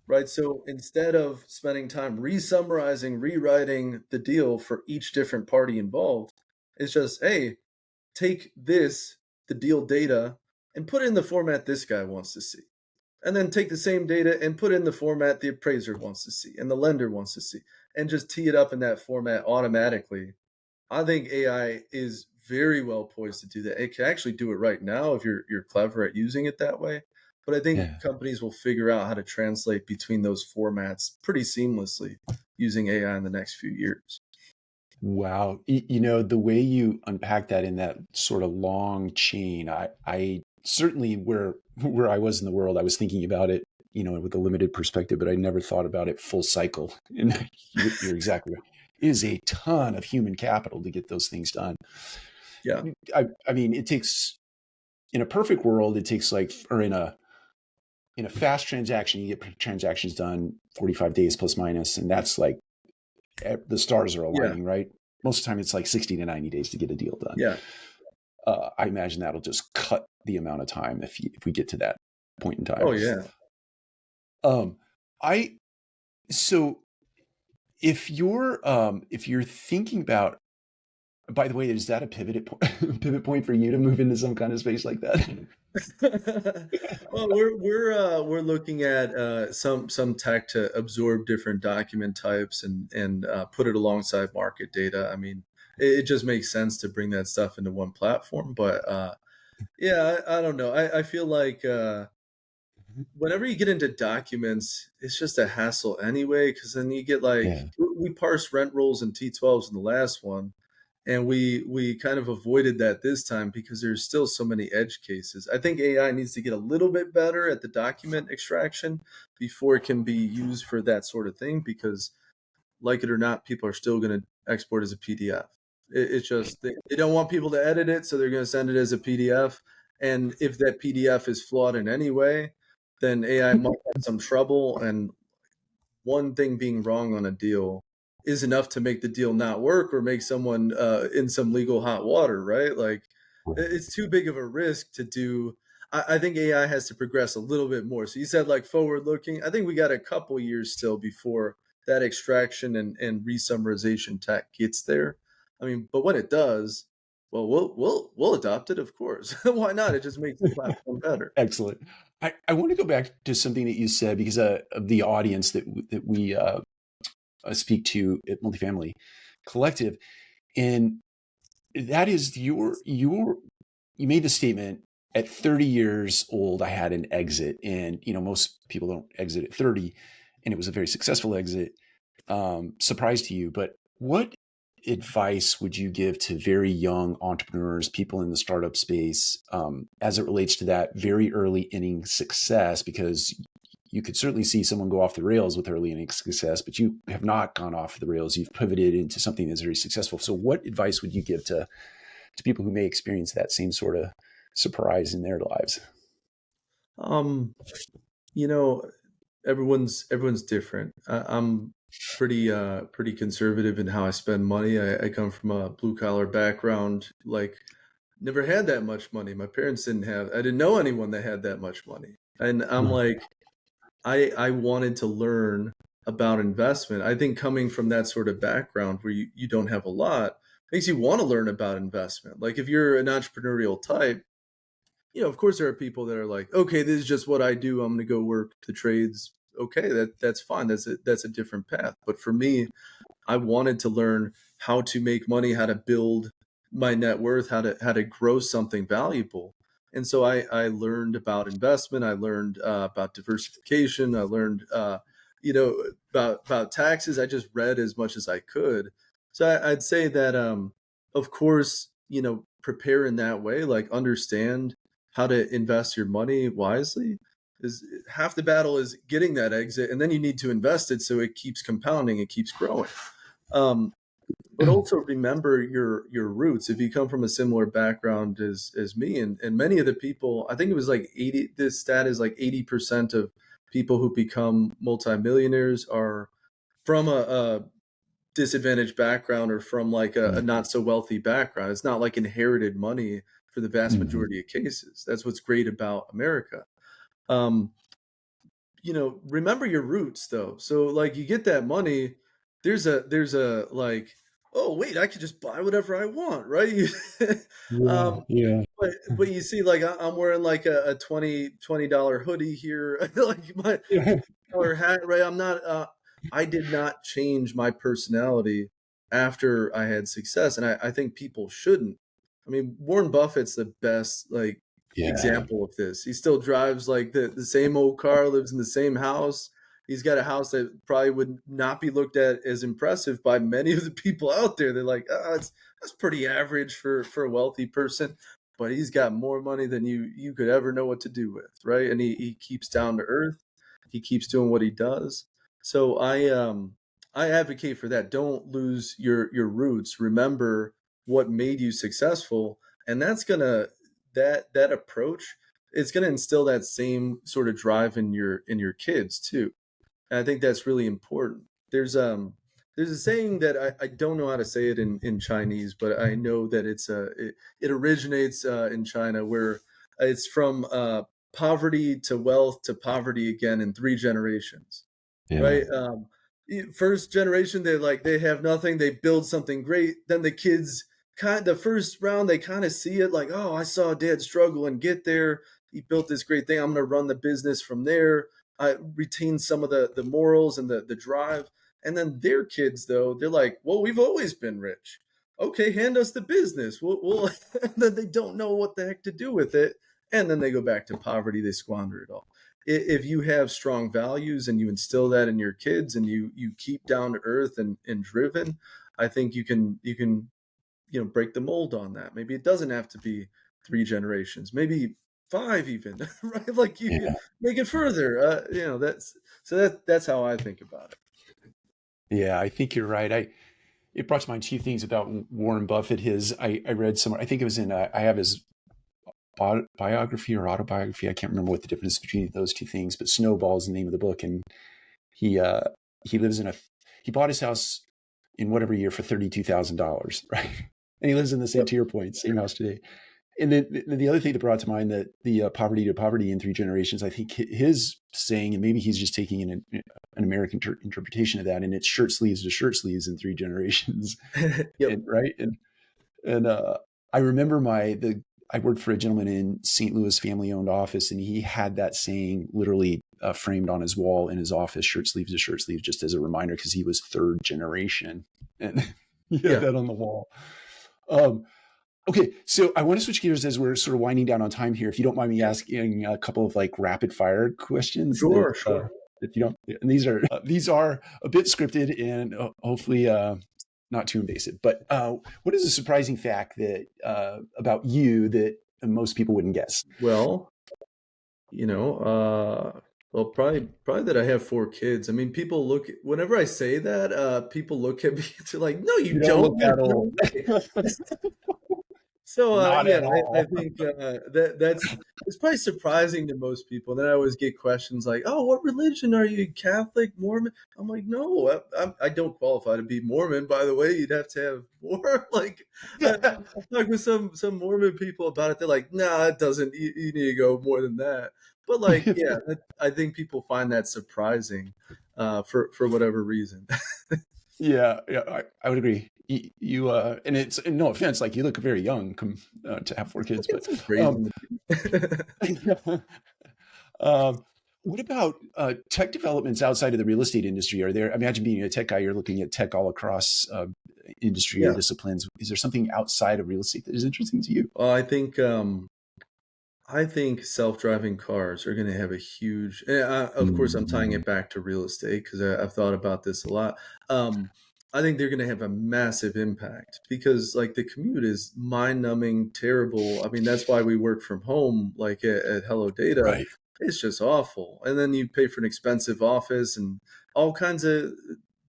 S2: Right. So instead of spending time re-summarizing, rewriting the deal for each different party involved, it's just, hey, take this, the deal data, and put it in the format this guy wants to see. And then take the same data and put it in the format the appraiser wants to see and the lender wants to see, and just tee it up in that format automatically. I think AI is very well poised to do that. It can actually do it right now if you're clever at using it that way. But I think
S1: Yeah.
S2: companies will figure out how to translate between those formats pretty seamlessly using AI in the next few years.
S1: Wow. You know, the way you unpack that in that sort of long chain, I certainly where I was in the world, I was thinking about it, you know, with a limited perspective, but I never thought about it full cycle. And you're exactly right. It is a ton of human capital to get those things done.
S2: Yeah.
S1: I mean, it takes in a perfect world, it takes like, or in a fast transaction, you get transactions done 45 days plus minus, and that's like the stars are
S2: Yeah.
S1: aligning, right? Most of the time, it's like 60 to 90 days to get a deal done.
S2: Yeah.
S1: I imagine that'll just cut the amount of time if we get to that point in
S2: Oh
S1: time.
S2: yeah.
S1: Um, I so if you're thinking about, by the way, is that a pivot point for you to move into some kind of space like that?
S2: Well, we're looking at some tech to absorb different document types and put it alongside market data. I mean, it just makes sense to bring that stuff into one platform. But yeah, I don't know. I feel like whenever you get into documents, it's just a hassle anyway. Because then you get like
S1: Yeah.
S2: we parse rent rolls and T12s in the last one, and we kind of avoided that this time because there's still so many edge cases. I think AI needs to get a little bit better at the document extraction before it can be used for that sort of thing because like it or not, people are still going to export as a PDF. It's just they don't want people to edit it, so they're going to send it as a PDF. And if that PDF is flawed in any way, then AI might have some trouble. And one thing being wrong on a deal is enough to make the deal not work or make someone in some legal hot water, right? Like it's too big of a risk to do. I think AI has to progress a little bit more. So you said like forward looking. I think we got a couple years still before that extraction and resummarization tech gets there. I mean, but when it does, well, we'll adopt it, of course. Why not? It just makes the platform better.
S1: Excellent. I want to go back to something that you said because of the audience that we speak to at Multifamily Collective, and that is you made the statement at 30 years old I had an exit, and most people don't exit at 30, and it was a very successful exit. Surprise to you, but what advice would you give to very young entrepreneurs, people in the startup space, as it relates to that very early inning success? Because you could certainly see someone go off the rails with early inning success, but you have not gone off the rails. You've pivoted into something that's very successful. So what advice would you give to people who may experience that same sort of surprise in their lives?
S2: Um, you know, everyone's different. I'm pretty conservative in how I spend money. I come from a blue collar background, like never had that much money. My parents didn't have. I didn't know anyone that had that much money, and I'm like, I wanted to learn about investment. I think coming from that sort of background where you don't have a lot makes you want to learn about investment. Like if you're an entrepreneurial type, of course there are people that are like, okay, this is just what I do. I'm going to go work the trades. Okay, that's fine. That's a different path. But for me, I wanted to learn how to make money, how to build my net worth, how to grow something valuable. And so I learned about investment. I learned about diversification. I learned you know about taxes. I just read as much as I could. So I'd say that of course prepare in that way, like understand how to invest your money wisely. Is half the battle is getting that exit, and then you need to invest it so it keeps compounding, it keeps growing. Um, but also remember your roots. If you come from a similar background as me, and many of the people, I think it was like 80. This stat is like 80% of people who become multimillionaires are from a disadvantaged background or from like a not so wealthy background. It's not like inherited money for the vast
S1: Mhm.
S2: majority of cases. That's what's great about America. Um, remember your roots though. So like you get that money, there's a like, oh wait, I could just buy whatever I want, right?
S1: Yeah,
S2: um,
S1: yeah.
S2: but you see, like I'm wearing like a $20 hoodie here, like my
S1: Yeah.
S2: color hat, right? I did not change my personality after I had success, and I think people shouldn't. I mean, Warren Buffett's the best like
S1: Yeah.
S2: example of this. He still drives like the same old car, lives in the same house. He's got a house that probably would not be looked at as impressive by many of the people out there. They're like, that's pretty average for a wealthy person, but he's got more money than you could ever know what to do with, right? And he keeps down to earth. He keeps doing what he does. So I advocate for that. Don't lose your roots. Remember what made you successful, and that approach is gonna instill that same sort of drive in your kids too. And I think that's really important. There's a saying that I don't know how to say it in Chinese, but I know that it originates in China, where it's from poverty to wealth to poverty again in 3 generations,
S1: Yeah.
S2: right? First generation, they have nothing, they build something great. Then the kids the first round they kind of see it like, oh, I saw dad struggle and get there. He built this great thing. I'm going to run the business from there. I retain some of the morals and the drive. And then their kids, though, they're like, well, we've always been rich. Okay, hand us the business. We'll and then they don't know what the heck to do with it. And then they go back to poverty. They squander it all. If you have strong values and you instill that in your kids and you keep down to earth and driven, I think you can break the mold on that. Maybe it doesn't have to be 3 generations, maybe five even, right? Like you
S1: Yeah.
S2: could make it further. That's how I think about it.
S1: Yeah, I think you're right. It brought to mind two things about Warren Buffett. I read somewhere, I think it was in, I have his biography or autobiography. I can't remember what the difference between those two things, but Snowball is the name of the book. And he, uh, he lives in he bought his house in whatever year for $32,000, right? And he lives in the same,
S2: Yep.
S1: to your point, same house today. And then the other thing that brought to mind that the poverty to poverty in three generations, I think his saying, and maybe he's just taking an American interpretation of that, and it's shirt sleeves to shirt sleeves in three generations,
S2: Yep.
S1: and right, and I remember I worked for a gentleman in St. Louis, family owned office, and he had that saying literally framed on his wall in his office, shirt sleeves to shirt sleeves, just as a reminder, because he was third generation, and he had
S2: Yeah.
S1: that on the wall. Um, Okay, so I want to switch gears as we're sort of winding down on time here. If you don't mind me
S2: Yeah.
S1: asking a couple of like rapid fire questions that
S2: Sure, sure.
S1: if you don't, and these are a bit scripted and hopefully not too invasive. But what is a surprising fact that about you that most people wouldn't guess?
S2: Well, you know, well, probably that I have 4 kids. I mean, people look whenever I say that, people look at me, they're like, "No, you
S1: You don't
S2: don't.
S1: look
S2: There's
S1: that
S2: no
S1: old.
S2: way." So,
S1: Not
S2: yeah,
S1: at
S2: I
S1: all.
S2: think, that's it's probably surprising to most people. Then I always get questions like, "Oh, what religion are you? Catholic, Mormon?" I'm like, "No, I don't qualify to be Mormon, by the way. You'd have to have more." Like, I've talked with some Mormon people about it. They're like, "Nah, it doesn't. You need to go more than that." But, like, yeah, I think people find that surprising, for whatever reason.
S1: Yeah, yeah, I would agree. And and no offense, like you look very young to have four
S2: I
S1: kids,
S2: get
S1: but
S2: some
S1: um,
S2: grazing to do.
S1: Um, what about tech developments outside of the real estate industry? Are there? I imagine being a tech guy, you're looking at tech all across industry or
S2: Yeah.
S1: disciplines. Is there something outside of real estate that is interesting to you?
S2: Well, I think self-driving cars are gonna have a huge of course, I'm tying
S1: Mm,
S2: it back to real estate 'cause I've thought about this a lot. Um, I think they're gonna have a massive impact because, like, the commute is mind-numbing, terrible. I mean, that's why we work from home, like, at Hello Data.
S1: right.
S2: It's just awful, and then you pay for an expensive office and all kinds of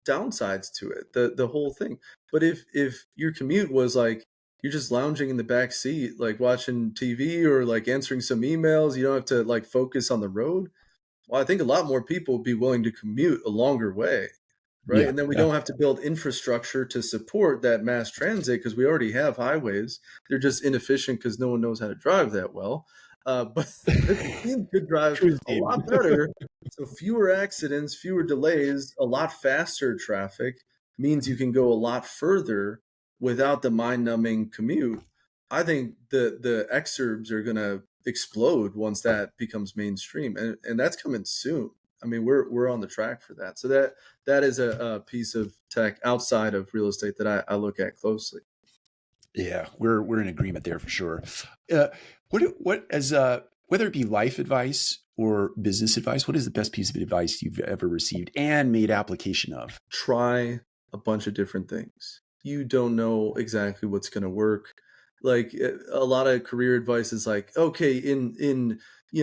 S2: downsides to it, the whole thing. But if your commute was, like, you're just lounging in the back seat, like watching TV or like answering some emails. You don't have to like focus on the road. Well, I think a lot more people would be willing to commute a longer way, right?
S1: Yeah,
S2: And then we
S1: yeah.
S2: don't have to build infrastructure to support that mass transit because we already have highways. They're just inefficient because no one knows how to drive that well. But the machines could drive
S1: True,
S2: a
S1: Steve.
S2: lot better. So fewer accidents, fewer delays, a lot faster traffic means you can go a lot further without the mind-numbing commute. I think the exurbs are gonna explode once that becomes mainstream, and that's coming soon. I mean, we're on the track for that. So that is a piece of tech outside of real estate that I look at closely.
S1: Yeah, we're in agreement there for sure. Uh, what as whether it be life advice or business advice, what is the best piece of advice you've ever received and made application of?
S2: Try a bunch of different things. You don't know exactly what's going to work. Like a lot of career advice is like, okay, in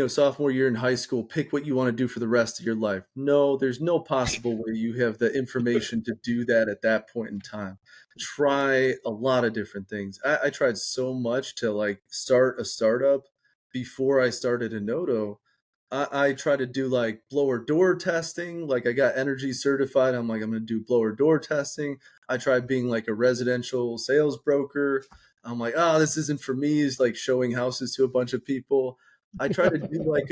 S2: sophomore year in high school, pick what you want to do for the rest of your life. No, there's no possible way you have the information to do that at that point in time. Try a lot of different things. I tried so much to like start a startup before I started a Noto. I try to do like blower door testing. Like I got energy certified. I'm like, I'm gonna do blower door testing. I tried being like a residential sales broker. I'm like, oh, this isn't for me. It's like showing houses to a bunch of people. I tried to do like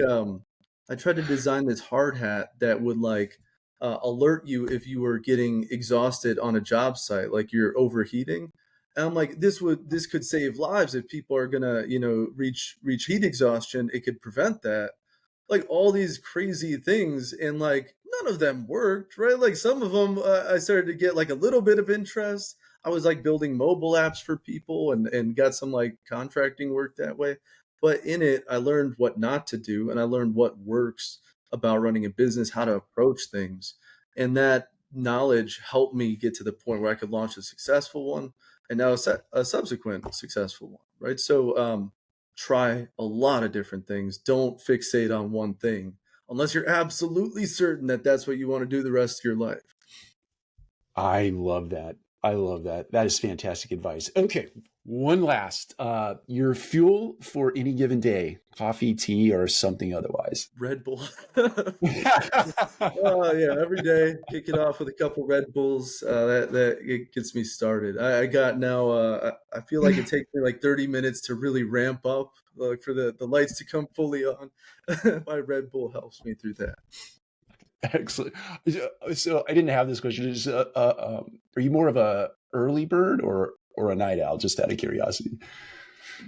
S2: I tried to design this hard hat that would like alert you if you were getting exhausted on a job site, like you're overheating. And I'm like, this could save lives if people are gonna, reach heat exhaustion. It could prevent that, like all these crazy things, and like none of them worked, right? Like some of them I started to get like a little bit of interest. I was like building mobile apps for people and got some like contracting work that way. But in it I learned what not to do, and I learned what works about running a business, how to approach things. And that knowledge helped me get to the point where I could launch a successful one, and now a subsequent successful one, right? So try a lot of different things. Don't fixate on one thing unless you're absolutely certain that that's what you want to do the rest of your life.
S1: I love that. I love that. That is fantastic advice. Okay, one last. Your fuel for any given day: coffee, tea, or something otherwise.
S2: Red Bull. Oh yeah, every day kick it off with a couple Red Bulls. That it gets me started. I got now. I feel like it takes me like 30 minutes to really ramp up, like for the lights to come fully on. My Red Bull helps me through that.
S1: Excellent. So I didn't have this question. Are you more of a early bird or a night owl? Just out of curiosity.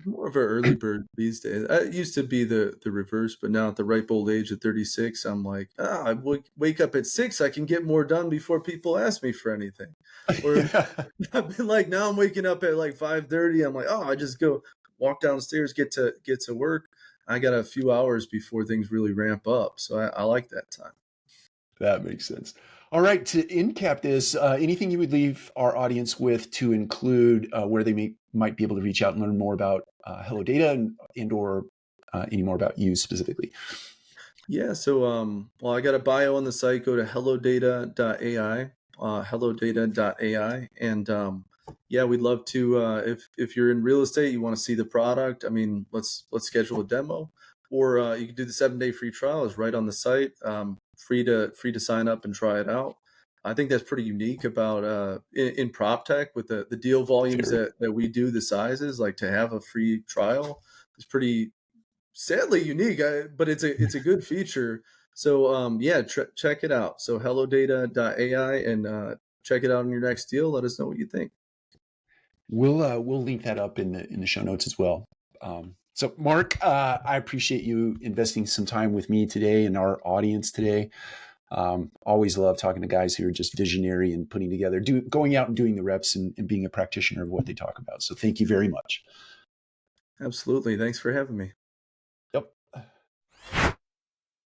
S2: More of an early bird these days. I used to be the reverse, but now at the ripe old age of 36, I'm like, I wake up at 6. I can get more done before people ask me for anything. Or I've been like, now I'm waking up at like 5:30. I'm like, I just go walk downstairs, get to work. I got a few hours before things really ramp up, so I like that time.
S1: That makes sense. All right. To end cap this, anything you would leave our audience with to include where they might be able to reach out and learn more about Hello Data and or any more about you specifically.
S2: Yeah, so well, I got a bio on the site. Go to HelloData.ai, HelloData.ai, and yeah, we'd love to. If you're in real estate, you want to see the product. I mean, let's schedule a demo, or you can do the 7-day free trial. It's right on the site, free to sign up and try it out. I think that's pretty unique about in prop tech with the deal volumes
S1: Very.
S2: that we do, the sizes, like to have a free trial is pretty sadly unique, but it's a good feature. So yeah, check it out. So HelloData.ai and check it out on your next deal. Let us know what you think.
S1: We'll link that up in the show notes as well. So Mark, I appreciate you investing some time with me today and our audience today. Always love talking to guys who are just visionary and putting together, going out and doing the reps and being a practitioner of what they talk about. So thank you very much.
S2: Absolutely. Thanks for having me.